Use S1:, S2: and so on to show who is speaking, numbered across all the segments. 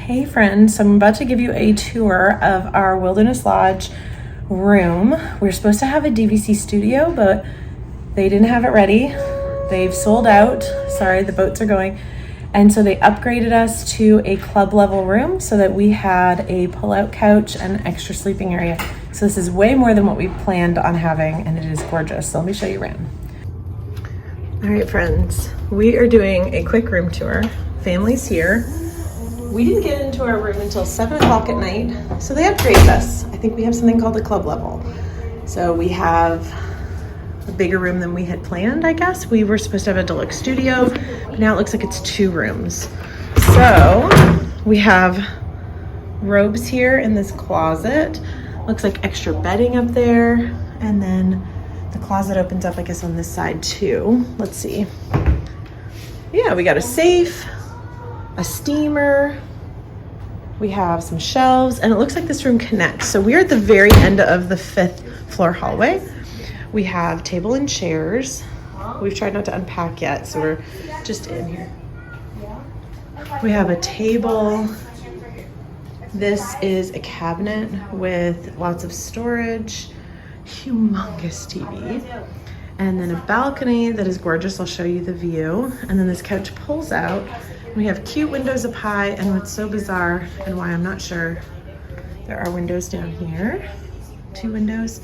S1: Hey friends, so I'm about to give you a tour of our Wilderness Lodge room. We're supposed to have a DVC studio, but they didn't have it ready. They've sold out. Sorry, the boats are going. And so they upgraded us to a club level room so that we had a pull-out couch and an extra sleeping area. So this is way more than what we planned on having, and it is gorgeous. So let me show you around. All right, friends, we are doing a quick room tour. Family's here. We didn't get into our room until 7 o'clock at night, so they upgraded us. I think we have something called the club level. So we have a bigger room than we had planned, I guess. We were supposed to have a deluxe studio, but now it looks like it's 2 rooms. So we have robes here in this closet. Looks like extra bedding up there. And then the closet opens up, I guess, on this side too. Let's see. Yeah, we got a safe, a steamer, we have some shelves, and it looks like this room connects. So we're at the very end of the 5th floor hallway. We have table and chairs. We've tried not to unpack yet, so we're just in here. We have a table. This is a cabinet with lots of storage, humongous TV, and then a balcony that is gorgeous. I'll show you the view. And then this couch pulls out. We have cute windows up high, and what's so bizarre and why I'm not sure, there are windows down here, 2 windows.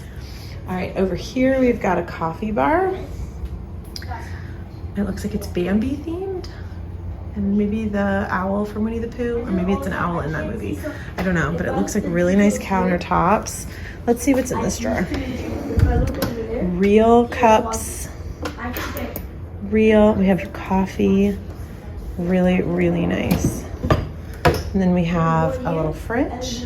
S1: All right, over here we've got a coffee bar. It looks like it's Bambi themed, and maybe the owl from Winnie the Pooh, or maybe it's an owl in that movie. I don't know, but it looks like really nice countertops. Let's see what's in this drawer. Real cups, we have your coffee. Really, really nice. And then we have a little fridge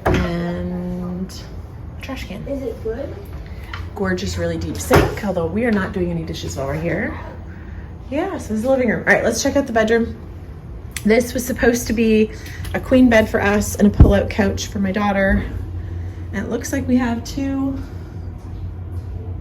S1: and a trash can. Is it good? Gorgeous, really deep sink, although we are not doing any dishes while we're here. Yeah, so this is the living room. All right, let's check out the bedroom. This was supposed to be a queen bed for us and a pull-out couch for my daughter. And it looks like we have 2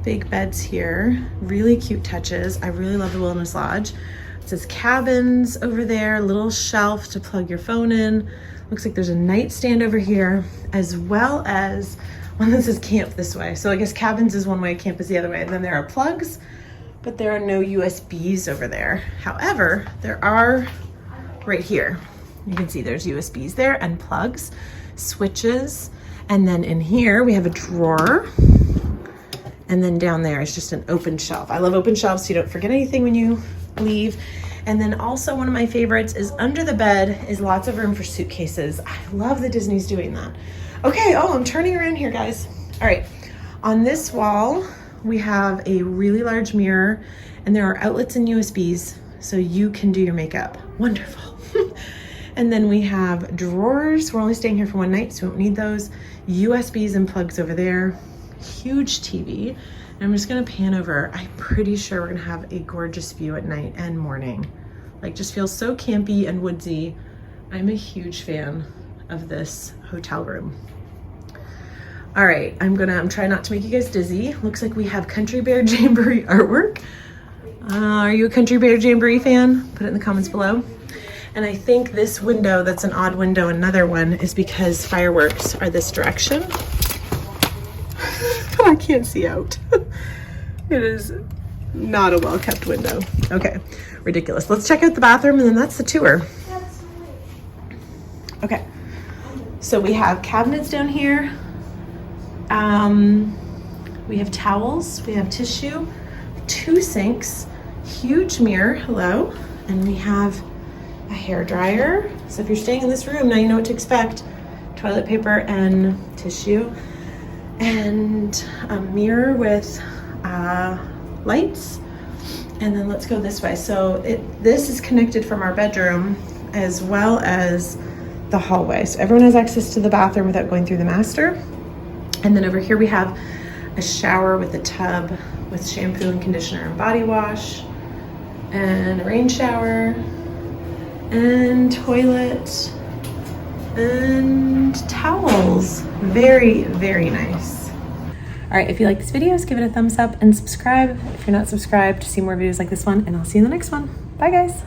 S1: big beds here. Really cute touches. I really love the Wilderness Lodge. It says cabins over there, little shelf to plug your phone in. Looks like there's a nightstand over here, as well as one that says camp this way. So I guess cabins is one way, camp is the other way. And then there are plugs, but there are no USBs over there. However, there are right here. You can see there's USBs there and plugs, switches. And then in here we have a drawer. And then down there is just an open shelf. I love open shelves so you don't forget anything when you leave. And then also one of my favorites is under the bed is lots of room for suitcases. I love that Disney's doing that. Okay, I'm turning around here, guys. All right, on this wall, we have a really large mirror, and there are outlets and USBs so you can do your makeup. Wonderful. And then we have drawers. We're only staying here for 1 night, so we don't need those. USBs and plugs over there. Huge TV. And I'm just gonna pan over. I'm pretty sure we're gonna have a gorgeous view at night and morning. Like, just feels so campy and woodsy. I'm a huge fan of this hotel room. All right, I'm trying not to make you guys dizzy. Looks like we have Country Bear Jamboree artwork. Are you a Country Bear Jamboree fan? Put it in the comments below. And I think this window, that's an odd window, another one, is because fireworks are this direction. I can't see out. It is not a well-kept window. Okay, ridiculous. Let's check out the bathroom, and then that's the tour. Okay, so we have cabinets down here. We have towels, we have tissue, 2 sinks, huge mirror, hello, and we have a hair dryer. So if you're staying in this room, now you know what to expect. Toilet paper and tissue. And a mirror with lights. And then let's go this way. So this is connected from our bedroom as well as the hallway. So everyone has access to the bathroom without going through the master. And then over here we have a shower with a tub with shampoo and conditioner and body wash, and a rain shower, and toilet, and towels. Very, very nice. All right, if you like this video, give it a thumbs up and subscribe if you're not subscribed to see more videos like this one, and I'll see you in the next one. Bye guys.